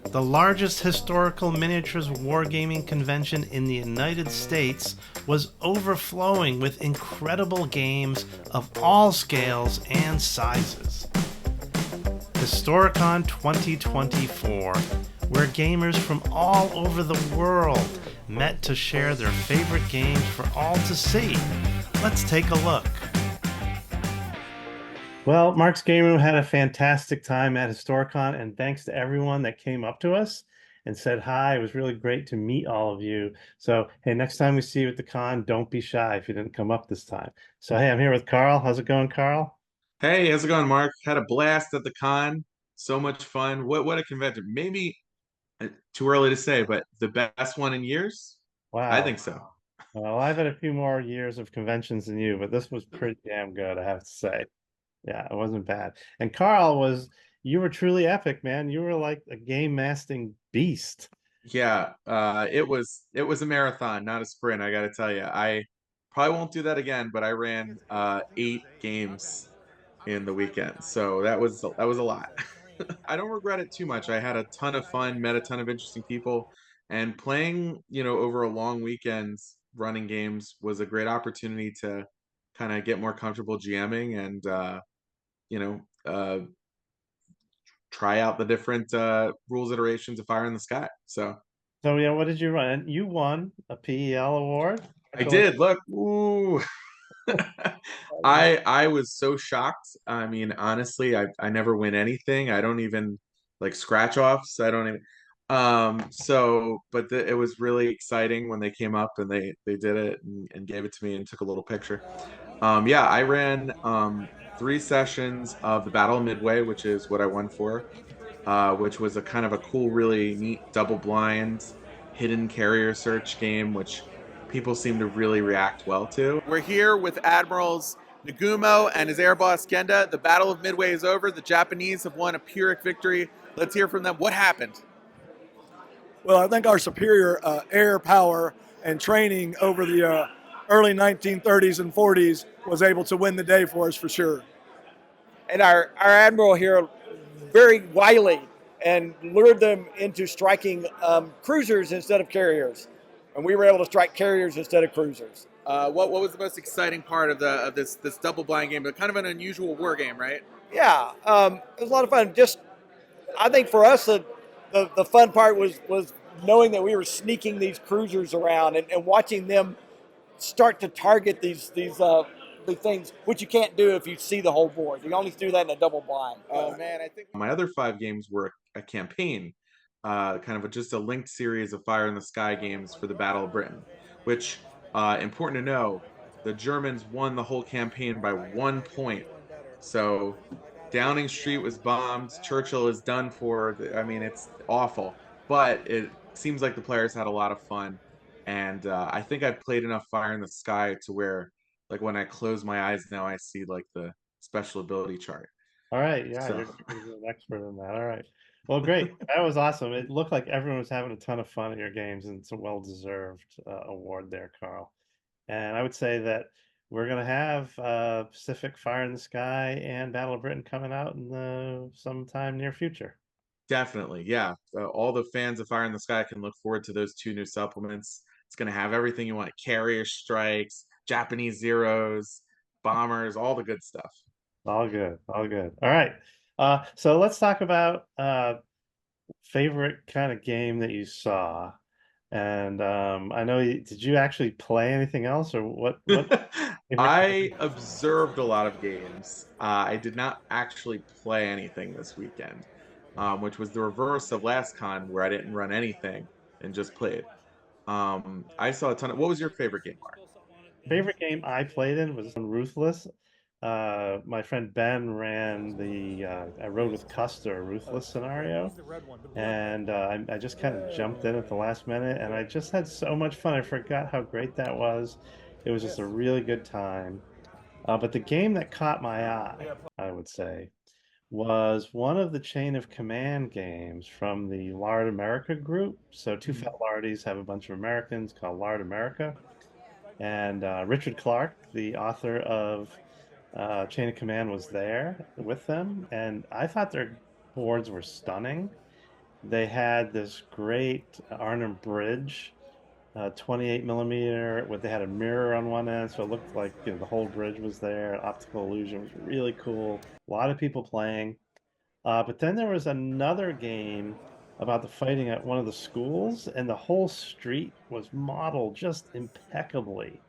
The largest historical miniatures wargaming convention in the United States was overflowing with incredible games of all scales and sizes. Historicon 2024, where gamers from all over the world met to share their favorite games for all to see. Let's take a look. Well, Mark's Game Room had a fantastic time at Historicon, and thanks to everyone that came up to us and said hi. It was really great to meet all of you. So, hey, next time we see you at the con, don't be shy if you didn't come up this time. So, hey, I'm here with Carl. How's it going, Carl? Hey, how's it going, Mark? Had a blast at the con. So much fun. What a convention. Maybe too early to say, but the best one in years? I Wow. think so. Well, I've had a few more years of conventions than you, but this was pretty damn good, I have to say. Yeah, it wasn't bad. And Carl you were truly epic, man. You were like a game mastering beast. Yeah, it was a marathon, not a sprint, I gotta tell you. I probably won't do that again, but I ran 8 games in the weekend. So that was a lot. I don't regret it too much. I had a ton of fun, met a ton of interesting people, and playing, over a long weekend running games was a great opportunity to kind of get more comfortable GMing and you know, uh, try out the different rules iterations of Fire in the Sky. So So yeah, what did you run? And you won a PEL award. I did. Look, ooh. I was so shocked. I mean, honestly, I never win anything. I don't even like scratch offs. I don't even but it was really exciting when they came up and they did it and gave it to me and took a little picture. Yeah, I ran 3 sessions of the Battle of Midway, which is what I won for, which was a kind of a cool, really neat double blind hidden carrier search game, which people seem to really react well to. We're here with Admirals Nagumo and his air boss Genda. The Battle of Midway is over. The Japanese have won a Pyrrhic victory. Let's hear from them. What happened? Well, I think our superior air power and training over the early 1930s and 40s was able to win the day for us for sure. And our admiral here very wily and lured them into striking cruisers instead of carriers, and we were able to strike carriers instead of cruisers. What was the most exciting part of this double blind game? But kind of an unusual war game, right? Yeah, it was a lot of fun. Just I think for us the fun part was knowing that we were sneaking these cruisers around and watching them start to target the things, which you can't do if you see the whole board. You can only do that in a double blind. Oh man, I think My other 5 games were a campaign, kind of just a linked series of Fire in the Sky games for the Battle of Britain, which, important to know, the Germans won the whole campaign by 1 point. So Downing Street was bombed, Churchill is done for. I mean, it's awful, but it seems like the players had a lot of fun. And I think I've played enough Fire in the Sky to where, like, when I close my eyes now, I see like the special ability chart. All right, yeah, So. you're an expert in that. All right. Well, great. That was awesome. It looked like everyone was having a ton of fun at your games, and it's a well-deserved award there, Carl. And I would say that we're going to have Pacific Fire in the Sky and Battle of Britain coming out in the sometime near future. Definitely, yeah. All the fans of Fire in the Sky can look forward to those 2 new supplements. It's going to have everything you want: carrier strikes, Japanese zeros, bombers, all the good stuff. All good, all good. All right. So let's talk about favorite kind of game that you saw. And I know did you actually play anything else or what favorite kind I observed a lot of games. I did not actually play anything this weekend, which was the reverse of last con where I didn't run anything and just played. I saw a ton of. What was your favorite game, Mark? favorite game I played in was Ruthless. My friend Ben ran the I rode with Custer Ruthless scenario, and I just kind of jumped in at the last minute, and I just had so much fun. I forgot how great that was. It was just a really good time. But the game that caught my eye, I would say, was one of the Chain of Command games from the Lard America group. So Two Fat Lardies have a bunch of Americans called Lard America. And Richard Clark, the author of Chain of Command, was there with them. And I thought their boards were stunning. They had this great Arnhem bridge, 28 millimeter. They had a mirror on one end, so it looked like the whole bridge was there. Optical illusion was really cool. A lot of people playing. But then there was another game about the fighting at one of the schools, and the whole street was modeled just impeccably.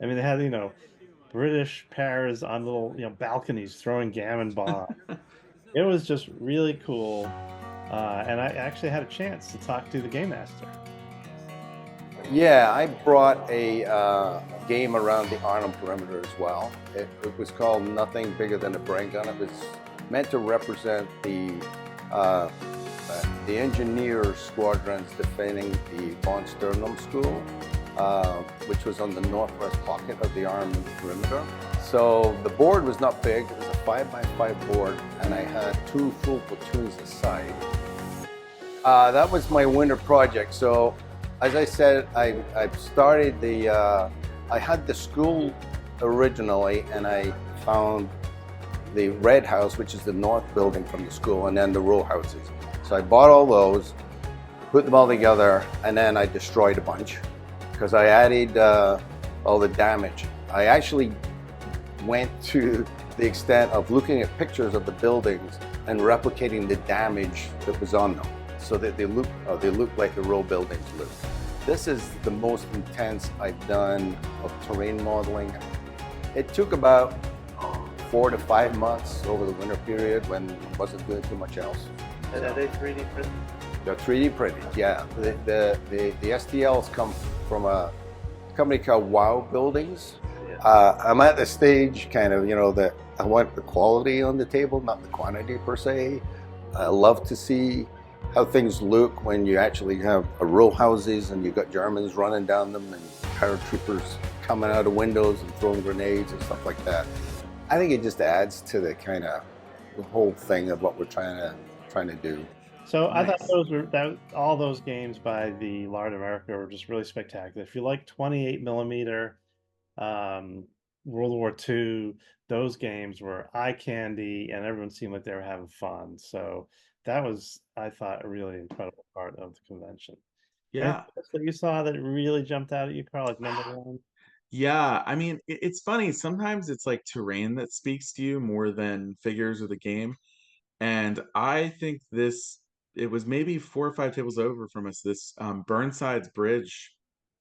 I mean, they had, British pairs on little, balconies throwing gammon bombs. It was just really cool. And I actually had a chance to talk to the game master. Yeah, I brought a game around the Arnhem perimeter as well. It was called Nothing Bigger Than a Brain Gun. It was meant to represent the engineer squadrons defending the von Sternum School, which was on the northwest pocket of the Arnhem perimeter. So the board was not big. It was a 5x5 board, and I had 2 full platoons aside. That was my winter project. So, as I said, I started I had the school originally, and I found the red house, which is the north building from the school, and then the row houses. So I bought all those, put them all together, and then I destroyed a bunch because I added all the damage. I actually went to the extent of looking at pictures of the buildings and replicating the damage that was on them, so that they look like the real buildings look. This is the most intense I've done of terrain modeling. It took about 4 to 5 months over the winter period when I wasn't doing too much else. And are they 3D printed? They're 3D printed, yeah. The STLs come from a company called Wow Buildings. I'm at the stage kind of, that I want the quality on the table, not the quantity per se. I love to see how things look when you actually have row houses and you've got Germans running down them and paratroopers coming out of windows and throwing grenades and stuff like that. I think it just adds to the kind of the whole thing of what we're trying to do. So Nice. I thought all those games by the Lard America were just really spectacular. If you like 28 millimeter, World War II, those games were eye candy, and everyone seemed like they were having fun. So that was, I thought, a really incredible part of the convention. Yeah. Anything else that you saw that really jumped out at you, Carl, like number one? Yeah, I mean, it's funny. Sometimes it's like terrain that speaks to you more than figures of the game. And I think it was maybe 4 or 5 tables over from us. This Burnside's Bridge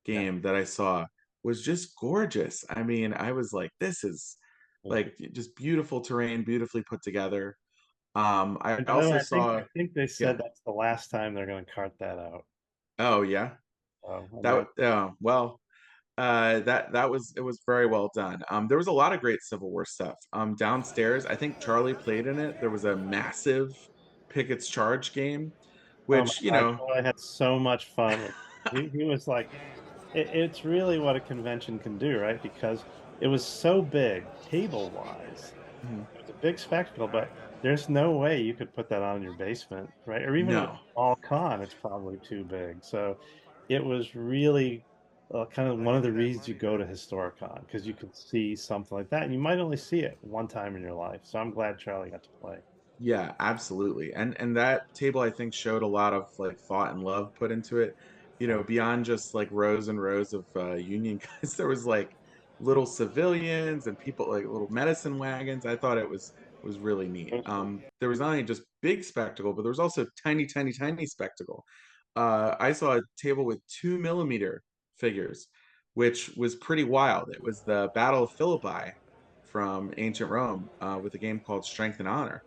Yeah, game that I saw was just gorgeous. I mean, I was like, this is like just beautiful terrain, beautifully put together. I and by the way, also I saw, think they yeah. said that's the last time they're going to cart that out. Oh, yeah. So, Well, it was very well done. There was a lot of great Civil War stuff. Downstairs, I think Charlie played in it. There was a massive Pickett's Charge game, oh my which God, Charlie had so much fun. He was like, it's really what a convention can do, right? Because it was so big, table-wise. Mhm. It was a big spectacle, but there's no way you could put that on in your basement, right? Or even with a No, small con, it's probably too big. So it was really kind of one of the reasons you go to Historicon, because you can see something like that, and you might only see it one time in your life. So I'm glad Charlie got to play. yeah, absolutely. And that table I think showed a lot of like thought and love put into it. Beyond just like rows and rows of Union guys, there was like little civilians and people like little medicine wagons. I thought it was really neat. There was not only just big spectacle, but there was also tiny, tiny, tiny spectacle. I saw a table with 2 millimeter figures, which was pretty wild. It was the Battle of Philippi from ancient Rome with a game called Strength and Honor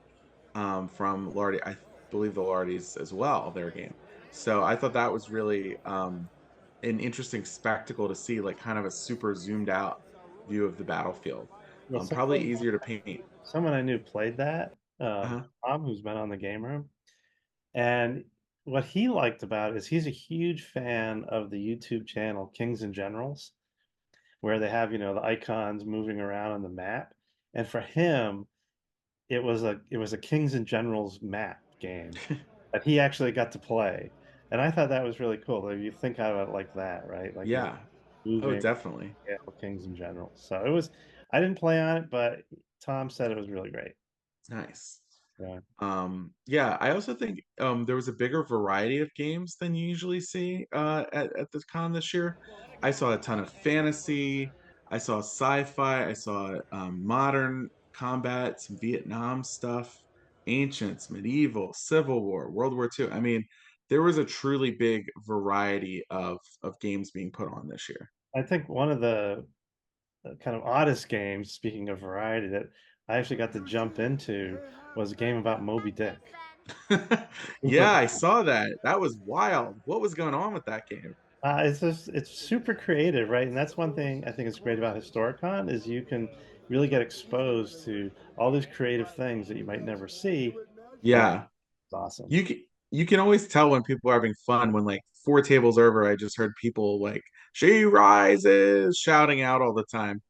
from Lardy. I believe the Lardys as well, their game. So I thought that was really an interesting spectacle to see, like kind of a super zoomed out view of the battlefield. Well, Probably easier to paint. someone I knew played that, Uh-huh. Tom, who's been on the game room. And what he liked about it is he's a huge fan of the YouTube channel Kings and Generals, where they have, the icons moving around on the map. And for him, it was a Kings and Generals map game that he actually got to play. And I thought that was really cool. If you think of it like that, right? Like Yeah. Oh, moving definitely. Kings and Generals. So I didn't play on it, but Tom said it was really great. Nice. Yeah. Yeah, I also think there was a bigger variety of games than you usually see at the con this year. I saw a ton of fantasy, I saw sci-fi, I saw modern combat, some Vietnam stuff, ancients, medieval, Civil War, World War II. I mean, there was a truly big variety of games being put on this year. I think one of the kind of oddest games, speaking of variety, that I actually got to jump into was a game about Moby Dick. Super Yeah, I cool. saw that. That was wild. What was going on with that game? It's just it's super creative, right? And that's one thing I think is great about Historicon is you can really get exposed to all these creative things that you might never see. And Yeah. it's awesome. You can always tell when people are having fun when like four tables over, I just heard people like "She rises" shouting out all the time.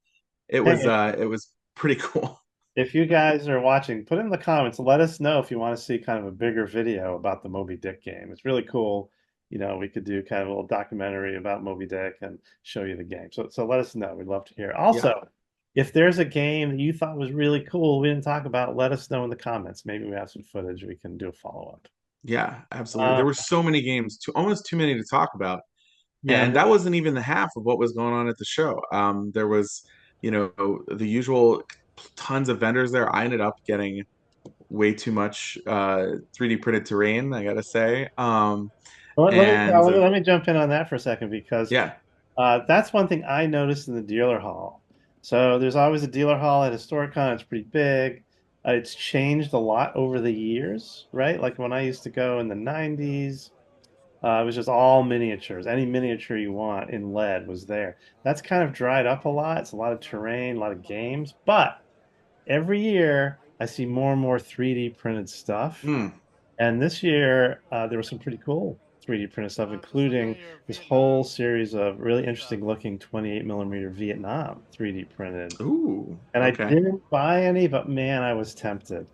Hey, It was pretty cool. if you guys are watching, put in the comments. Let us know if you want to see kind of a bigger video about the Moby Dick game. It's really cool. We could do kind of a little documentary about Moby Dick and show you the game. So let us know. We'd love to hear. Yeah. Also, if there's a game that you thought was really cool we didn't talk about, let us know in the comments. Maybe we have some footage we can do a follow-up. Yeah, absolutely. Uh, There were so many games, almost too many to talk about. yeah, And that wasn't even the half of what was going on at the show. There was, the usual tons of vendors there. I ended up getting way too much 3D printed terrain, I gotta say. And let me jump in on that for a second because yeah, that's one thing I noticed in the dealer hall. So there's always a dealer hall at Historicon. It's pretty big. It's changed a lot over the years, right? Like when I used to go in the 90s, it was just all miniatures. Any miniature you want in lead was there. That's kind of dried up a lot. It's a lot of terrain, a lot of games. But every year, I see more and more 3D printed stuff. mm, And this year, there was some pretty cool 3D printed stuff, including this whole series of really interesting looking 28 millimeter Vietnam 3D printed. ooh, And I okay. didn't buy any, but man, I was tempted.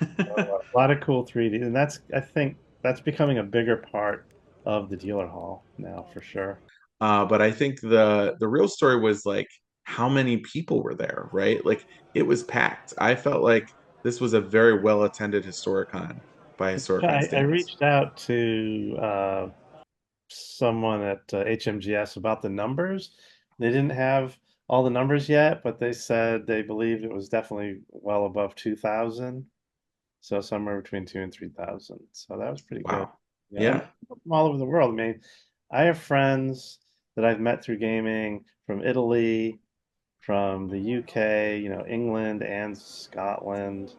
So, a lot of cool 3D. And I think that's becoming a bigger part of the dealer hall now for sure. But I think the real story was like how many people were there, right? Like it was packed. I felt like this was a very well attended Historicon by Yeah, Historicon I standards. reached out to someone at HMGS about the numbers. They didn't have all the numbers yet, but they said they believed it was definitely well above 2,000. So somewhere between 2 and 3,000. So that was pretty good. Wow. And Yeah. from all over the world. I mean, I have friends that I've met through gaming from Italy, from the UK, England and Scotland.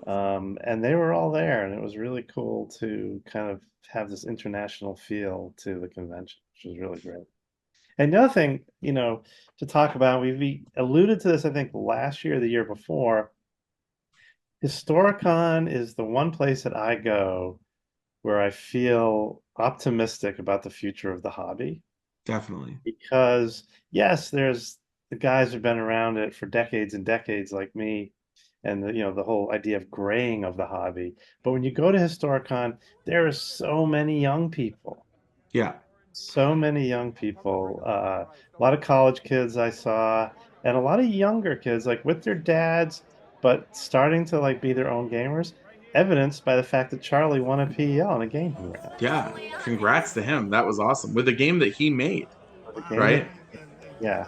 And they were all there, and it was really cool to kind of have this international feel to the convention, which was really great. And the other thing, to talk about, we alluded to this, I think, last year, the year before. Historicon is the one place that I go where I feel optimistic about the future of the hobby Definitely. because, yes, there's the guys who've been around it for decades and decades, like me, and the whole idea of graying of the hobby. But when you go to Historicon, there are so many young people, Yeah. so many young people. A lot of college kids I saw, and a lot of younger kids, like with their dads, but starting to like be their own gamers. Evidenced by the fact that Charlie won a PEL in a game he ran. Yeah. Congrats to him. That was awesome. With a game that he made, The game that, right? yeah.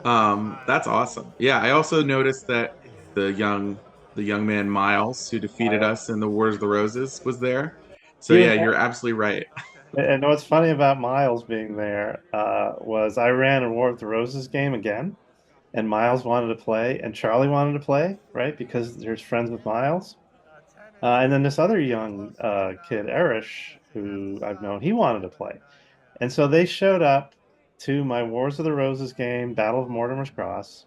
That's awesome. Yeah, I also noticed that the young the young man Miles, who defeated us in the Wars of the Roses, was there. So He was yeah, you're absolutely right. And what's funny about Miles being there was I ran a War of the Roses game again, and Miles wanted to play, and Charlie wanted to play, right? Because they're friends with Miles. And then this other young kid, Erish, who I've known, he wanted to play. And so they showed up to my Wars of the Roses game, Battle of Mortimer's Cross,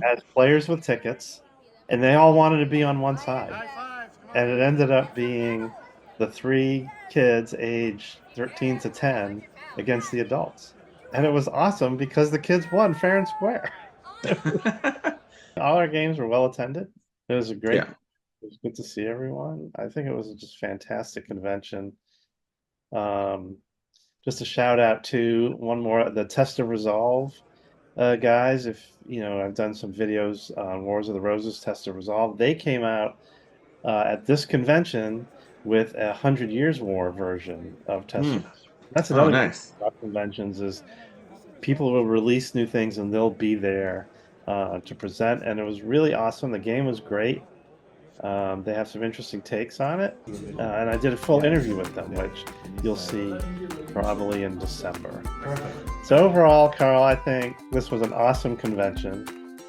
as players with tickets, and they all wanted to be on one side. And it ended up being the three kids aged 13 to 10 against the adults. And it was awesome because the kids won fair and square. All our games were well attended. It was a great, Yeah. it was good to see everyone. I think it was just fantastic convention. Um, just a shout out to one more, the Test of Resolve guys. If I've done some videos on Wars of the Roses, Test of Resolve. They came out at this convention with a 100 Years War version of Test. That's Oh, another nice. thing about conventions is people will release new things and they'll be there to present. And it was really awesome. The game was great. They have some interesting takes on it. And I did a full interview with them, which you'll see probably in December. So overall, Carl, I think this was an awesome convention.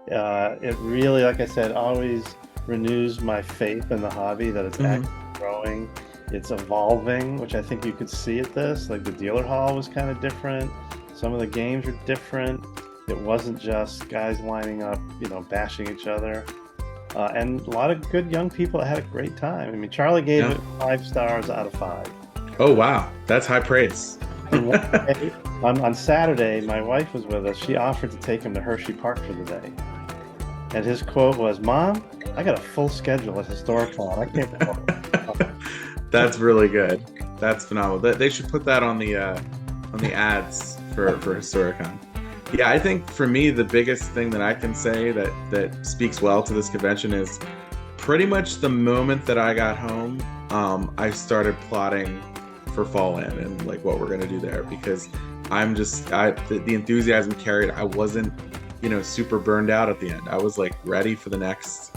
It really, like I said, always renews my faith in the hobby that it's actually growing. It's evolving, which I think you could see at this. Like the dealer hall was kind of different. Some of the games are different. It wasn't just guys lining up, bashing each other. And a lot of good young people that had a great time. I mean, Charlie gave it 5 stars out of 5. Oh, wow. That's high praise. And one day, on Saturday, my wife was with us. She offered to take him to Hershey Park for the day. And his quote was, "Mom, I got a full schedule at Historicon. I can't go." That's really good. That's phenomenal. They should put that on the ads for Historicon. Yeah, I think for me the biggest thing that I can say that speaks well to this convention is pretty much the moment that I got home, I started plotting for Fall In and like what we're gonna do there, because the enthusiasm carried. I wasn't super burned out at the end. I was like ready for the next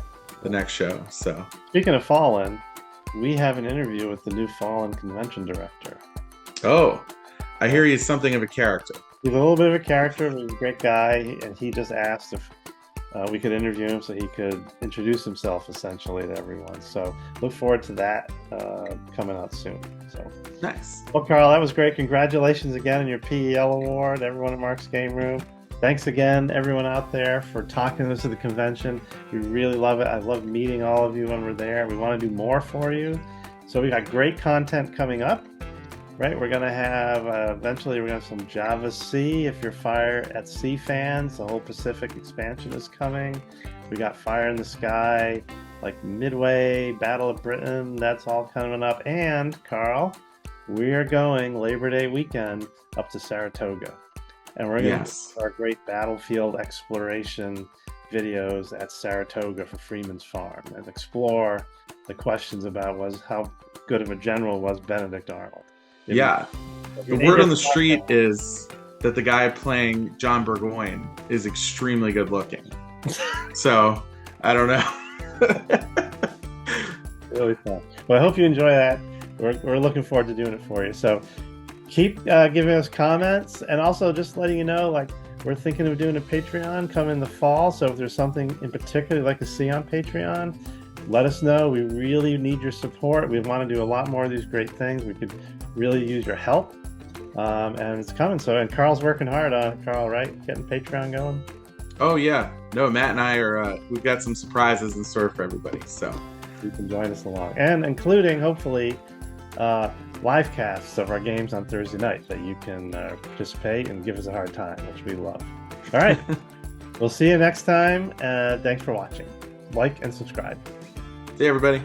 show. So speaking of Fallen, we have an interview with the new Fallen convention director. Oh, I hear he's something of a character. He's a little bit of a character, but he's a great guy, and he just asked if we could interview him so he could introduce himself essentially to everyone. So look forward to that coming out soon. So nice. Well, Carl, that was great. Congratulations again on your PEL award, everyone at Mark's Game Room. Thanks again, everyone out there, for talking to us at the convention. We really love it. I love meeting all of you when we're there. We want to do more for you. So we got great content coming up, right? We're going to have, eventually, we're going to have some Java C. If you're Fire at Sea fans, the whole Pacific expansion is coming. We got Fire in the Sky, like Midway, Battle of Britain. That's all coming up. And, Carl, we are going Labor Day weekend up to Saratoga. And we're going to do our great battlefield exploration videos at Saratoga for Freeman's Farm and explore the questions about how good of a general was Benedict Arnold. The word on the street is that the guy playing John Burgoyne is extremely good looking. So, I don't know. Really fun. Well, I hope you enjoy that. We're looking forward to doing it for you. So keep giving us comments, and also just letting you know, like, we're thinking of doing a Patreon come in the fall. So if there's something in particular you'd like to see on Patreon, let us know. We really need your support. We want to do a lot more of these great things. We could really use your help. And it's coming. And Carl's working hard on it, Carl, right? Getting Patreon going. Oh yeah. No, Matt and I are, we've got some surprises in store for everybody. So you can join us along, and including hopefully live casts of our games on Thursday night that you can participate and give us a hard time, which we love. All right. We'll see you next time. Thanks for watching. Like and subscribe. See you, everybody.